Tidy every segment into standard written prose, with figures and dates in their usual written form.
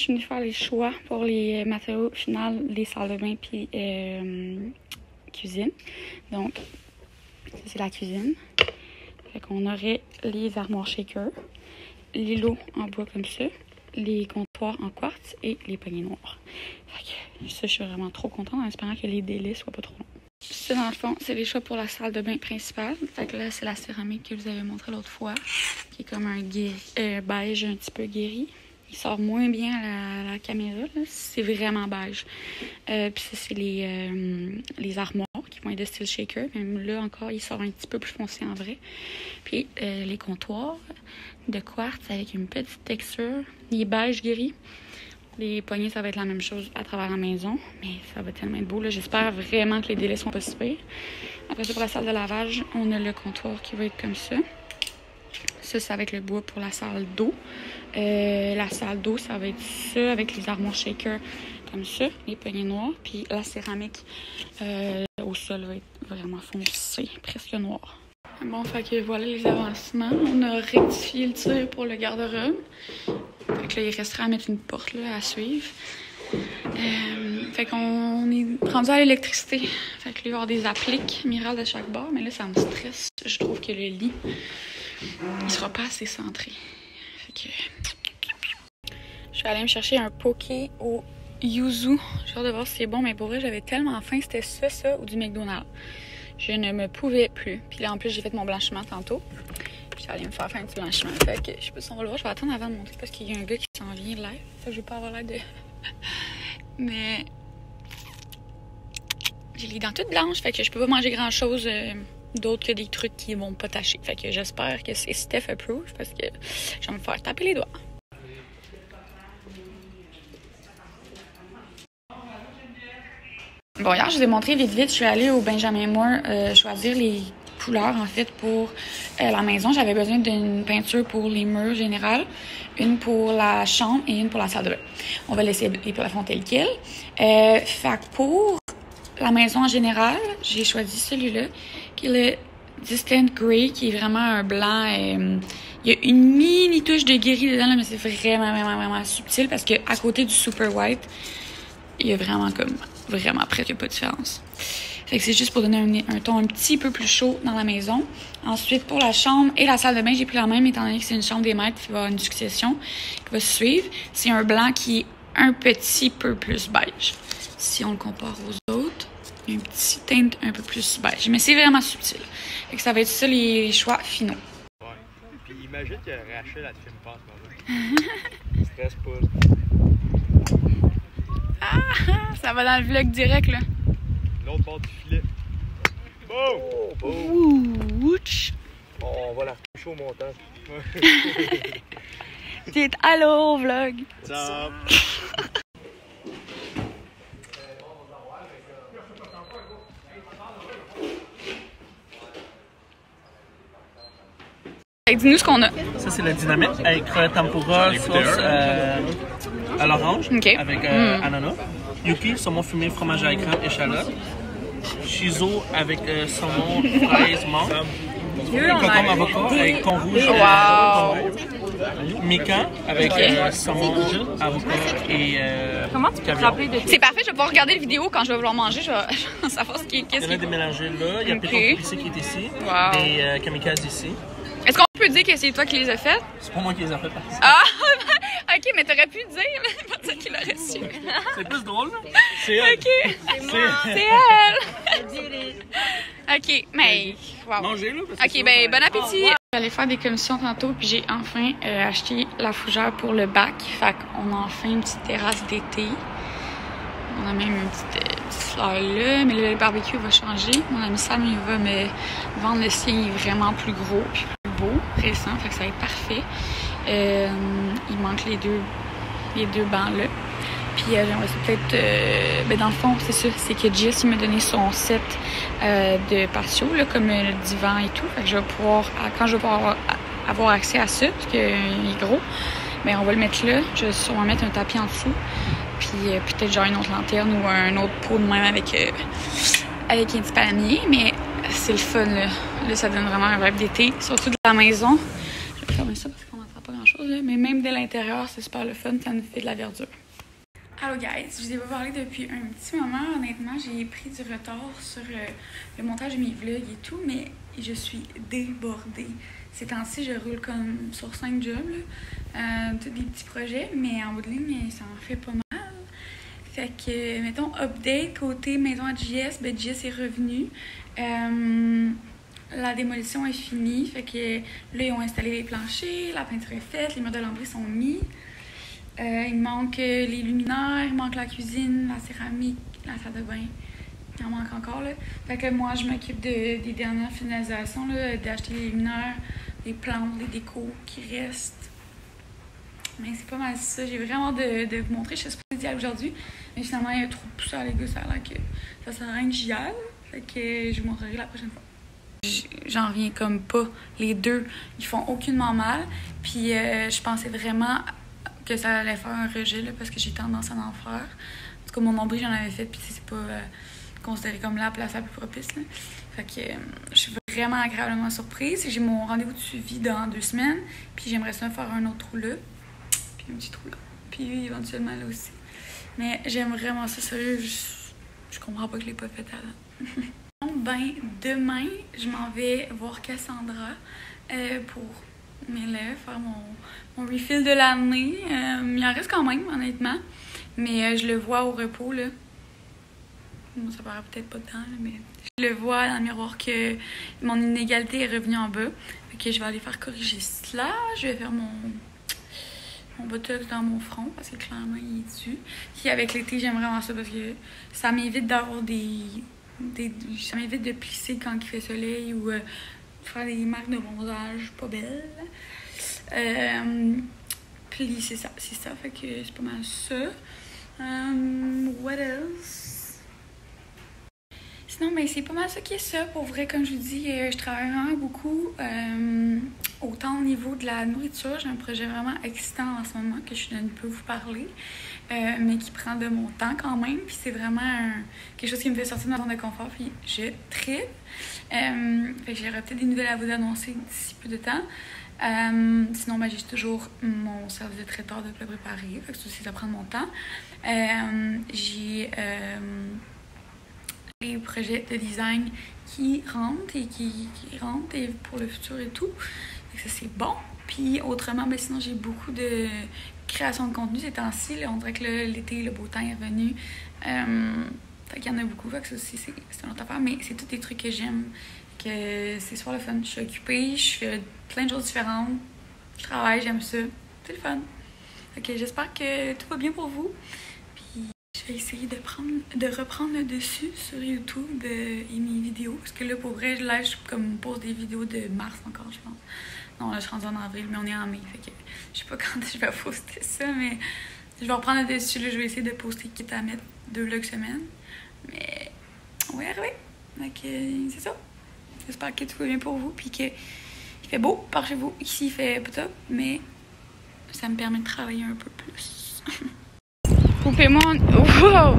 je suis venue faire les choix pour les matériaux finaux des salles de bain puis cuisine. Donc, ça c'est la cuisine. Fait qu'on aurait les armoires shaker, les lots en bois comme ça, les comptoirs en quartz et les poignées noires. Fait que ça, je suis vraiment trop contente en espérant que les délais soient pas trop longs. Ça, dans le fond, c'est les choix pour la salle de bain principale. Fait que là, c'est la céramique que je vous avais montré l'autre fois, qui est comme un beige un petit peu guéri. Il sort moins bien à la caméra, c'est vraiment beige. Puis ça, c'est les armoires qui vont être de style shaker. Même là encore, il sort un petit peu plus foncé en vrai. Puis les comptoirs de quartz avec une petite texture. Il est beige gris. Les poignées, ça va être la même chose à travers la maison. Mais ça va tellement être beau. J'espère vraiment que les délais sont pas si pires. Après ça, pour la salle de lavage, on a le comptoir qui va être comme ça. Ça va être le bois pour la salle d'eau. La salle d'eau, ça va être ça avec les armoires shaker comme ça, les poignées noires. Puis la céramique au sol va être vraiment foncé, presque noir. Bon, fait que voilà les avancements. On a rectifié le tir pour le garde-robe. Fait que là, il restera à mettre une porte là, à suivre. Fait qu'on est rendu à l'électricité. Fait que là, il va y avoir des appliques mirales de chaque bord. Mais là, ça me stresse. Je trouve que le lit, il sera pas assez centré. Fait que... Je suis allée me chercher un poké au yuzu. J'ai hâte de voir si c'est bon, mais pour vrai, j'avais tellement faim. C'était ça ou du McDonald's. Je ne me pouvais plus. Puis là, en plus, j'ai fait mon blanchiment tantôt. Puis j'allais me faire un petit blanchiment. Fait que je sais pas si on va le voir. Je vais attendre avant de monter parce qu'il y a un gars qui s'en vient live. Fait que je vais pas avoir l'air de... Mais... J'ai les dents toutes blanches. Fait que je peux pas manger grand-chose d'autre que des trucs qui vont pas tacher. Fait que j'espère que c'est Steph approved parce que je vais me faire taper les doigts. Bon, hier, je vous ai montré vite. Je suis allée au Benjamin Moore choisir les couleurs, en fait, pour la maison. J'avais besoin d'une peinture pour les murs générales, une pour la chambre et une pour la salle de bain. On va laisser les plafonds tels quels. Fait que pour la maison en général, j'ai choisi celui-là, qui est le Distant Grey, qui est vraiment un blanc. Il y a une mini touche de gris dedans, là, mais c'est vraiment subtil parce que à côté du Super White, il y a vraiment presque pas de différence. Fait que c'est juste pour donner un ton un petit peu plus chaud dans la maison. Ensuite, pour la chambre et la salle de bain, j'ai pris la même, étant donné que c'est une chambre des maîtres, il va y avoir une succession qui va se suivre. C'est un blanc qui est un petit peu plus beige. Si on le compare aux autres, il y a une petite teinte un peu plus beige. Mais c'est vraiment subtil. Fait que ça va être ça les choix finaux. Ouais. Puis imagine que Rachel, elle te filme pas en ce moment. Stresse pas. Ah, ça va dans le vlog direct, là. L'autre bord du filet. Bon! Ouch! On va la retoucher au montage. Dites allô, vlog! Top! Dis-nous ce qu'on a. Ça, c'est la dynamite avec tempura, sauce à l'orange, okay. avec ananas. Yuki, saumon fumé, fromage à la crème, échalote. Shizo avec saumon, fraise, menthe. Concombre avocat avec thon rouge. Wow! Mikan avec saumon, avocat et comment tu peux te rappeler de... C'est parfait, je vais pouvoir regarder la vidéo quand je vais vouloir manger. Je vais savoir ce qui est... Il y en a des mélangés là. Il y a péton épicé qui est ici. Wow. Des kamikazes ici. Est-ce qu'on peut dire que c'est toi qui les as faites? C'est pas moi qui les ai faites. Ah! Ok, mais t'aurais pu dire, là. Pas toi qui l'aurais su. C'est plus drôle, là. C'est elle. Ok. C'est elle. Ok, mais... Wow. Mangez-le. Ok, ben bon appétit. J'allais faire des commissions tantôt, puis j'ai enfin acheté la fougère pour le bac. Fait qu'on a enfin une petite terrasse d'été. On a même une petite fleur là, mais le barbecue va changer. Mon ami Sam, il va me vendre le sien, il est vraiment plus gros, puis plus beau, récent, fait que ça va être parfait. Il manque les deux bancs là. Puis j'aimerais peut-être, ben dans le fond, c'est ça, c'est que Jess, il m'a donné son set de patio, là, comme le divan et tout. Fait que je vais pouvoir, quand je vais pouvoir avoir accès à ça, parce qu'il est gros, ben on va le mettre là. Je vais sûrement mettre un tapis en dessous. Puis peut-être genre une autre lanterne ou un autre pot de même avec un petit palmier. Mais c'est le fun, là. Là, ça donne vraiment un vibe d'été, surtout de la maison. Je vais fermer ça parce qu'on entend sent pas grand-chose, là. Mais même de l'intérieur, c'est super le fun, ça nous fait de la verdure. Allô guys, je vous ai pas parlé depuis un petit moment. Honnêtement, j'ai pris du retard sur le montage de mes vlogs et tout, mais je suis débordée. Ces temps-ci, je roule comme sur 5 jobs, tous des petits projets, mais en bout de ligne, ça en fait pas mal. Fait que, mettons, update côté maison à JS, ben JS est revenu. La démolition est finie, fait que là, ils ont installé les planchers, la peinture est faite, les murs de lambris sont mis. Il manque les luminaires, il manque la cuisine, la céramique, la salle de bain. Il en manque encore, là. Fait que moi, je m'occupe des dernières finalisations, là, d'acheter les luminaires, les plantes, les décos qui restent. Mais c'est pas mal ça. J'ai vraiment de vous montrer. Je sais pas si c'est aujourd'hui, mais finalement, il y a trop de poussière, les gars. Ça a l'air que ça sert à rien que j'y aille. Fait que je vous montrerai la prochaine fois. J'en reviens comme pas. Les deux, ils font aucunement mal. Puis je pensais vraiment que ça allait faire un rejet, là, parce que j'ai tendance à en faire. En tout cas, mon nombril, j'en avais fait, puis c'est pas considéré comme la place la plus propice, là. Fait que je suis vraiment agréablement surprise. J'ai mon rendez-vous de suivi dans 2 semaines, puis j'aimerais ça faire un autre trou là, puis un petit trou là, puis éventuellement là aussi. Mais j'aime vraiment ça, sérieux, je comprends pas que je l'ai pas fait avant. Ben, demain, je m'en vais voir Cassandra pour mes lèvres, faire mon refill de l'année. Il en reste quand même, honnêtement. Mais je le vois au repos, là. Bon, ça paraît peut-être pas tant, là, mais je le vois dans le miroir que mon inégalité est revenue en bas. Fait que je vais aller faire corriger cela. Je vais faire mon botox dans mon front parce que clairement, il est dessus. Puis avec l'été, j'aime vraiment ça parce que ça m'évite d'avoir ça m'évite de plisser quand il fait soleil ou faire des marques de bronzage pas belles. Puis c'est ça, fait que c'est pas mal ça. What else? Sinon, ben c'est pas mal ça qui est ça. Pour vrai, comme je vous dis, je travaille vraiment beaucoup. Autant au niveau de la nourriture, j'ai un projet vraiment excitant en ce moment que je ne peux vous parler, mais qui prend de mon temps quand même. Puis c'est vraiment quelque chose qui me fait sortir de ma zone de confort. Puis je tripe. Fait que j'aurai peut-être des nouvelles à vous annoncer d'ici peu de temps. Sinon, ben, j'ai toujours mon service de traiteur de plats préparés. Fait que ça aussi, ça prend de mon temps. J'ai les projets de design qui rentrent et pour le futur et tout. Donc ça, c'est bon. Puis autrement, ben, sinon, j'ai beaucoup de création de contenu ces temps-ci. On dirait que l'été, le beau temps est revenu. Fait qu'il y en a beaucoup. Fait que ça aussi, c'est une autre affaire. Mais c'est tous des trucs que j'aime. Que c'est super le fun. Je suis occupée, je fais plein de choses différentes. Je travaille, j'aime ça. C'est le fun. Ok, j'espère que tout va bien pour vous. Puis je vais essayer de reprendre le dessus sur YouTube et mes vidéos. Parce que là, pour vrai, là, je pose des vidéos de mars encore, je pense. Non, là, je suis rendue en avril, mais on est en mai. Fait que je sais pas quand je vais poster ça, mais je vais reprendre le dessus. Là, je vais essayer de poster quitte à mettre 2 vlogs semaine. Mais on va y arriver. Donc, c'est ça. J'espère que tout va bien pour vous. Puis qu'il fait beau par chez vous. Ici, il fait pas top, mais ça me permet de travailler un peu plus. Coupez-moi, wow!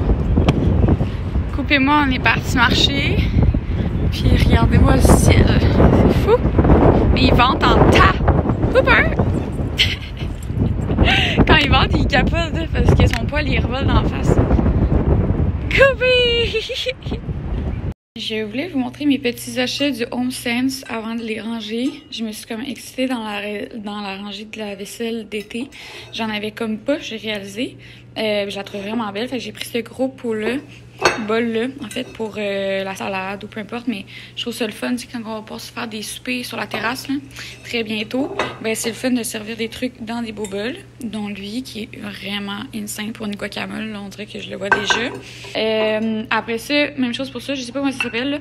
Coupez-moi, on est parti marcher. Puis regardez-moi le ciel. C'est fou! Mais il vente en tas! Cooper! Quand il vente, il capote parce que son poil, il revole d'en face. Coupé! Je voulais vous montrer mes petits achats du HomeSense avant de les ranger. Je me suis comme excitée dans la rangée de la vaisselle d'été. J'en avais comme pas, j'ai réalisé. Je la trouve vraiment belle. Fait que j'ai pris ce gros bol-là, en fait, pour la salade ou peu importe. Mais je trouve ça le fun, c'est quand on va pouvoir se faire des soupers sur la terrasse, là, très bientôt. Ben, c'est le fun de servir des trucs dans des beaux bols, dont lui, qui est vraiment insane pour une guacamole. Là, on dirait que je le vois déjà. Après ça, même chose pour ça. Je sais pas comment ça s'appelle, là,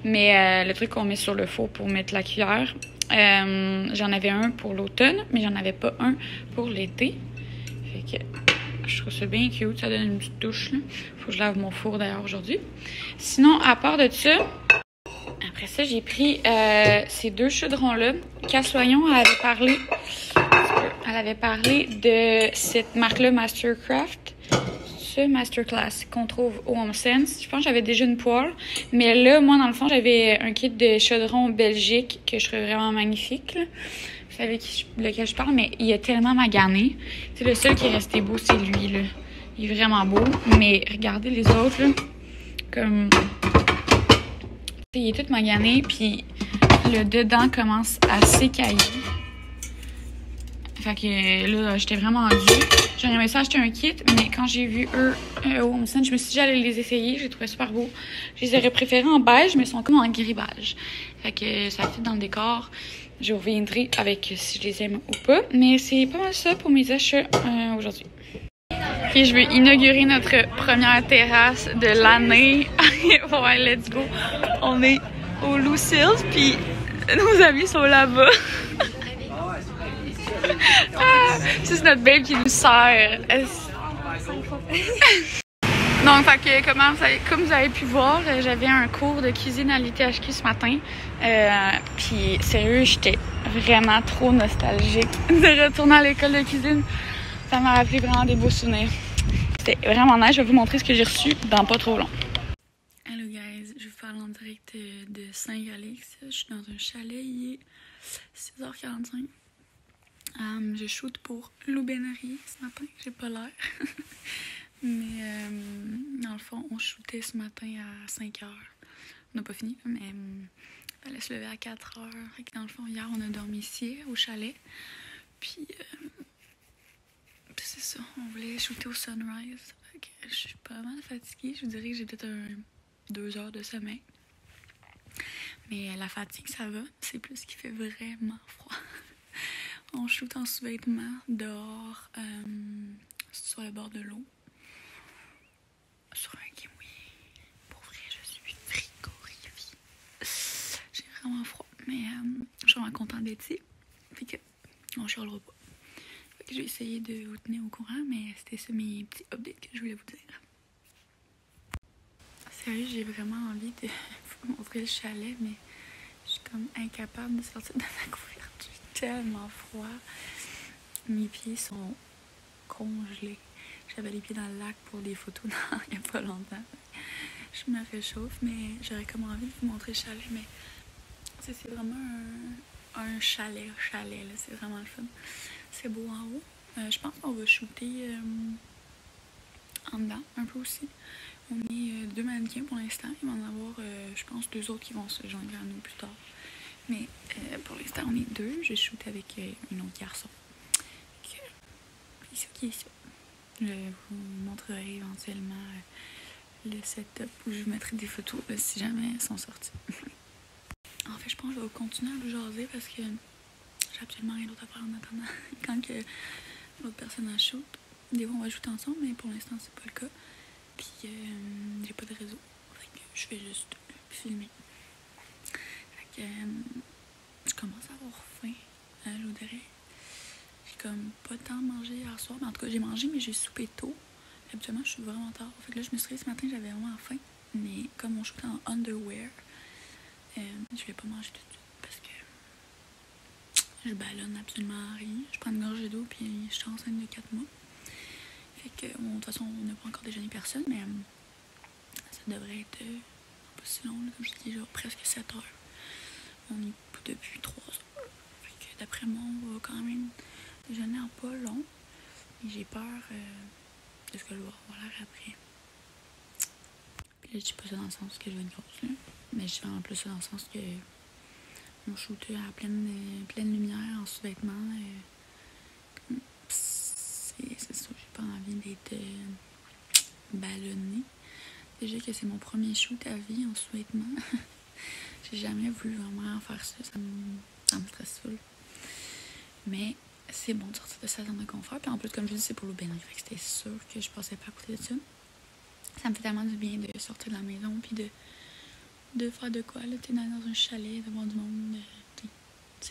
mais le truc qu'on met sur le four pour mettre la cuillère. J'en avais un pour l'automne, mais j'en avais pas un pour l'été. Fait que je trouve ça bien cute, ça donne une petite touche, là. Faut que je lave mon four d'ailleurs aujourd'hui. Sinon, à part de ça, après ça, j'ai pris ces 2 chaudrons-là. Cass Loyon, elle avait parlé de cette marque-là, Mastercraft. Ce Masterclass qu'on trouve au HomeSense. Je pense que j'avais déjà une poêle. Mais là, moi, dans le fond, j'avais un kit de chaudron belgique que je trouve vraiment magnifique, là. vous savez lequel je parle, mais il est tellement magané. C'est le seul qui est resté beau, c'est lui, là. Il est vraiment beau, mais regardez les autres, là, comme... Il est tout magané, puis le dedans commence à s'écailler. Fait que là, j'étais vraiment due. J'aurais aimé ça acheter un kit, mais quand j'ai vu eux au Home Sense, je me suis dit j'allais les essayer. J'ai trouvé super beau. Je les aurais préférés en beige, mais ils sont comme en gris beige. Fait que ça fit dans le décor. Je reviendrai avec si je les aime ou pas. Mais c'est pas mal ça pour mes achats aujourd'hui. Et je vais inaugurer notre première terrasse de l'année. Ouais, let's go. On est au Lucille's, puis nos amis sont là-bas. Ah, c'est notre babe qui nous sert. Donc, fait que, comme vous avez pu voir, j'avais un cours de cuisine à l'ITHQ ce matin. Puis, sérieux, j'étais vraiment trop nostalgique de retourner à l'école de cuisine. Ça m'a rappelé vraiment des beaux souvenirs. C'était vraiment nice. Je vais vous montrer ce que j'ai reçu dans pas trop long. Hello guys, je vous parle en direct de Saint-Alix. Je suis dans un chalet, il est 6h45. Je shoot pour l'Aubainerie ce matin, j'ai pas l'air. Mais dans le fond, on shootait ce matin à 5h. On n'a pas fini, mais il fallait se lever à 4h. Fait que dans le fond, hier, on a dormi ici, au chalet. Puis, c'est ça, on voulait shooter au sunrise. Fait que je suis pas mal fatiguée. Je vous dirais que j'ai peut-être 2 heures de sommeil. Mais la fatigue, ça va. C'est plus qu'il fait vraiment froid. On shoot en sous-vêtements dehors, sur le bord de l'eau, sur un kiwi. Pour vrai, je suis frigorifiée. J'ai vraiment froid, mais je suis vraiment contente d'être ici. Fait que on chialera pas. Fait que je vais essayer de vous tenir au courant, mais c'était ça mes petits updates que je voulais vous dire. Sérieux, j'ai vraiment envie de vous montrer le chalet, mais je suis comme incapable de sortir de ma couverture. Tellement froid. Mes pieds sont congelés. J'avais les pieds dans le lac pour des photos il n'y a pas longtemps. Je me réchauffe, mais j'aurais comme envie de vous montrer le chalet, mais c'est vraiment un chalet. Là. C'est vraiment le fun. C'est beau en haut. Je pense qu'on va shooter en dedans un peu aussi. On est 2 mannequins pour l'instant. Il va en avoir, je pense, 2 autres qui vont se joindre à nous plus tard. Mais pour l'instant, on est 2. Je shoot avec un autre garçon. C'est ça qui est ça. Je vous montrerai éventuellement le setup où je vous mettrai des photos si jamais elles sont sorties. En fait, je pense que je vais continuer à vous jaser parce que j'ai absolument rien d'autre à faire en attendant. Quand que l'autre personne en shoot, des fois on va shooter ensemble, mais pour l'instant, c'est pas le cas. Puis j'ai pas de réseau. Fait que je fais juste filmer. Fait que je commence à avoir faim. Je vous dirais. J'ai comme pas tant mangé hier soir. Mais en tout cas, j'ai mangé, mais j'ai soupé tôt. Habituellement, je suis vraiment tard. Fait que là, je me suis réveillée ce matin, j'avais vraiment faim. Mais comme on shootait en underwear, je voulais pas manger tout de suite parce que je ballonne absolument rien. Je prends une gorgée d'eau, puis je suis enceinte de 4 mois. Fait que, bon, de toute façon, on n'a pas encore déjeuné personne, mais ça devrait être pas si long, là, comme je dis, genre presque 7 heures. On est depuis 3 heures. Fait que d'après moi, on va quand même déjeuner en pas long. Et j'ai peur de ce que je vais avoir l'air après. Puis là, je dis pas ça dans le sens que je vais être grosse, là. Mais je dis vraiment plus ça dans le sens que on shootait à pleine lumière en sous-vêtements. C'est ça, j'ai pas envie d'être ballonnée. Déjà que c'est mon premier shoot à vie en sous-vêtements. J'ai jamais voulu vraiment faire ça. Ça me stresse full. Mais c'est bon de sortir de sa zone de confort. Puis en plus, comme je dis, c'est pour l'Aubainerie. Fait que c'était sûr que je passais pas à côté de ça. Ça me fait tellement du bien de sortir de la maison. Puis de faire de quoi. Là, t'es dans un chalet, de voir du monde.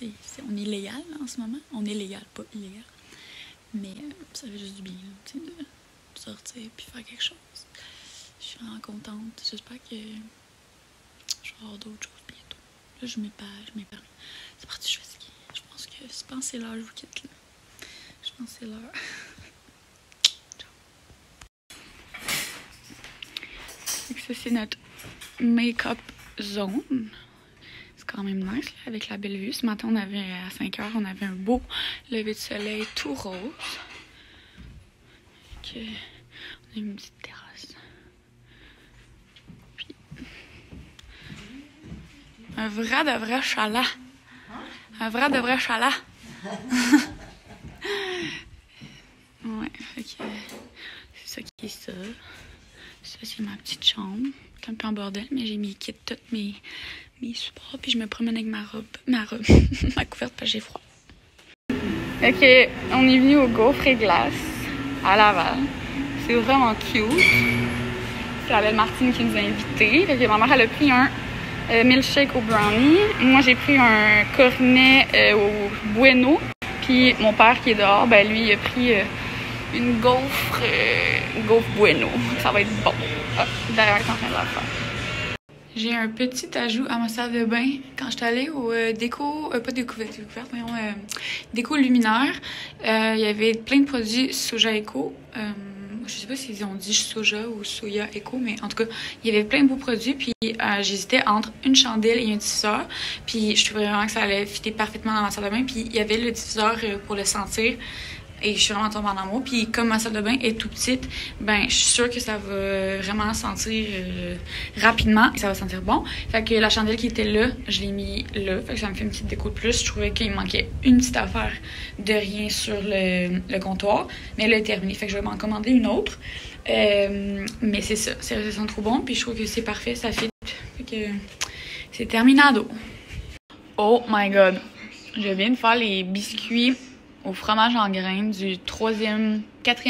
On est légal là, en ce moment. On est légal, pas illégal. Mais ça fait juste du bien là, de sortir puis faire quelque chose. Je suis vraiment contente. J'espère que je vais avoir d'autres choses bientôt. Là, je m'épargne. C'est parti, je suis fatiguée. Je pense que c'est l'heure, je vous quitte là. Je pense que c'est l'heure. Ça, c'est notre make-up zone. C'est quand même nice là, avec la belle vue. Ce matin, on avait à 5 h, on avait un beau lever de soleil tout rose. Donc, on a une petite terrasse. Puis, un vrai de vrai chalet. Un vrai de vrai chalet. Ouais, fait que c'est ça qui est ça. Ça, c'est ma petite chambre. C'est un peu en bordel, mais j'ai mis quitté toutes mes supports, puis je me promène avec ma robe, ma couverte parce que j'ai froid. Ok, on est venu au Gaufre et Glace à Laval. C'est vraiment cute. C'est la belle Martine qui nous a invités. Fait que ma mère, elle a pris un milkshake au brownie. Moi, j'ai pris un cornet au bueno. Puis mon père qui est dehors, ben lui, il a pris une gaufre bueno. Ça va être bon. Ah, derrière, elle est en train de la faire. J'ai un petit ajout à ma salle de bain. Quand j'étais allée au pas découverte, voyons, déco luminaire, il y avait plein de produits Soja Eco. Je sais pas s'ils ont dit soja ou soya eco, mais en tout cas, il y avait plein de beaux produits. Puis j'hésitais entre une chandelle et un diffuseur. Puis je trouvais vraiment que ça allait fitter parfaitement dans ma salle de bain. Puis il y avait le diffuseur pour le sentir. Et je suis vraiment tombée en amour. Puis comme ma salle de bain est tout petite, ben je suis sûre que ça va vraiment sentir rapidement et ça va sentir bon. Fait que la chandelle qui était là, je l'ai mis là. Fait que ça me fait une petite déco de plus. Je trouvais qu'il manquait une petite affaire de rien sur le comptoir. Mais là, elle est terminée. Fait que je vais m'en commander une autre. Mais c'est ça. Ça sent trop bon. Puis je trouve que c'est parfait. Ça fit. Fait que c'est terminado. Oh my god. Je viens de faire les biscuits au fromage en graines du 4e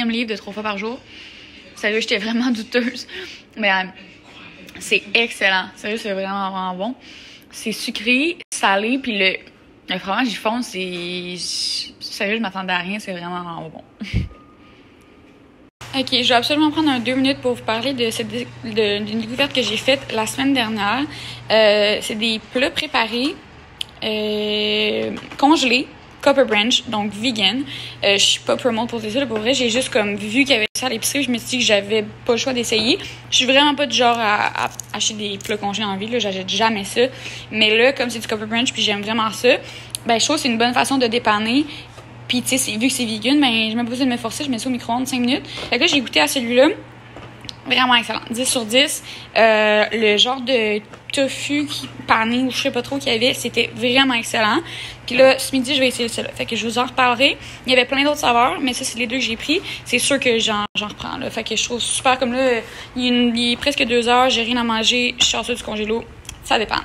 livre de 3 fois par jour. Sérieux, j'étais vraiment douteuse. Mais c'est excellent. Sérieux, c'est vraiment, vraiment bon. C'est sucré, salé, puis le fromage, il fond, c'est... Sérieux, je m'attendais à rien, c'est vraiment, vraiment bon. Ok, je vais absolument prendre 2 minutes pour vous parler d'une découverte que j'ai faite la semaine dernière. C'est des plats préparés, congelés, Copper Branch, donc vegan. Je suis pas promote pour ça, pour vrai. J'ai juste comme vu qu'il y avait ça à l'épicerie, je me suis dit que j'avais pas le choix d'essayer. Je suis vraiment pas du genre à acheter des plats congelés en ville, là, j'achète jamais ça. Mais là, comme c'est du Copper Branch, puis j'aime vraiment ça, ben je trouve que c'est une bonne façon de dépanner. Puis tu sais, vu que c'est vegan, ben je m'ai pas besoin de me forcer, je mets ça au micro-ondes 5 minutes. Fait que là, j'ai goûté à celui-là. Vraiment excellent. 10 sur 10. Le genre de tofu pané ou je sais pas trop qu'il y avait, c'était vraiment excellent. Puis là, ce midi, je vais essayer celui-là. Fait que je vous en reparlerai. Il y avait plein d'autres saveurs, mais ça, c'est les 2 que j'ai pris. C'est sûr que j'en reprends, là. Fait que je trouve super comme là, il est presque 2 heures, j'ai rien à manger, je sors ça du congélo. Ça dépanne.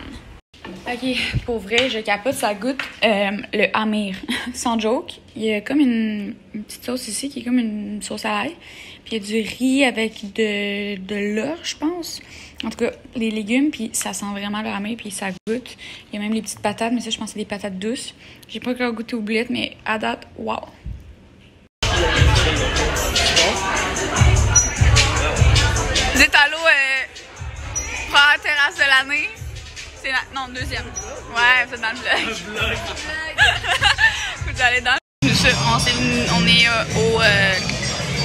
Ok, pour vrai, je capote, ça goûte le Amir. Sans joke. Il y a comme une petite sauce ici qui est comme une sauce à l'ail. Puis il y a du riz avec de l'or, je pense. En tout cas, les légumes, puis ça sent vraiment le Amir, puis ça goûte. Il y a même les petites patates, mais ça, je pense que c'est des patates douces. J'ai pas encore goûté aux boulettes, mais à date, wow! Vous êtes à l'eau pour la terrasse de l'année? Non, 2e. Ouais, c'est dans le vlog. Vous allez dans le vlog. On est au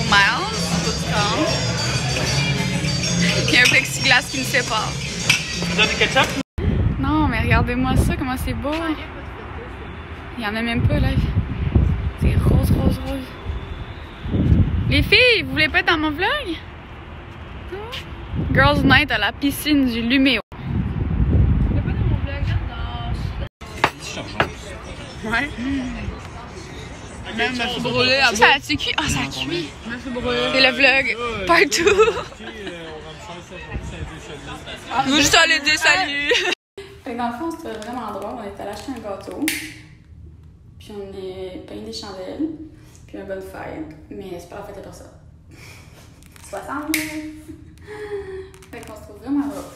Miles, au Tiscam. Il y a un plexiglas qui nous sépare. Tu donnes du ketchup? Non, mais regardez-moi ça, comment c'est beau. Il y en a même pas, là. C'est rose, rose, rose. Les filles, vous voulez pas être dans mon vlog? Girls Night à la piscine du Luméo. Ouais. Même me fait brûler à bout. Ça a-tu cuit? Ah, ça a cuit. Me fait brûler. C'est le vlog partout. Je veux juste aller dire salut. Fait que dans le fond, c'était vraiment drôle. On est allé acheter un gâteau. Puis on est payé des chandelles. Puis une bonne fête. Mais c'est pas la fête à personne. 60 000. Fait qu'on se trouve vraiment drôle.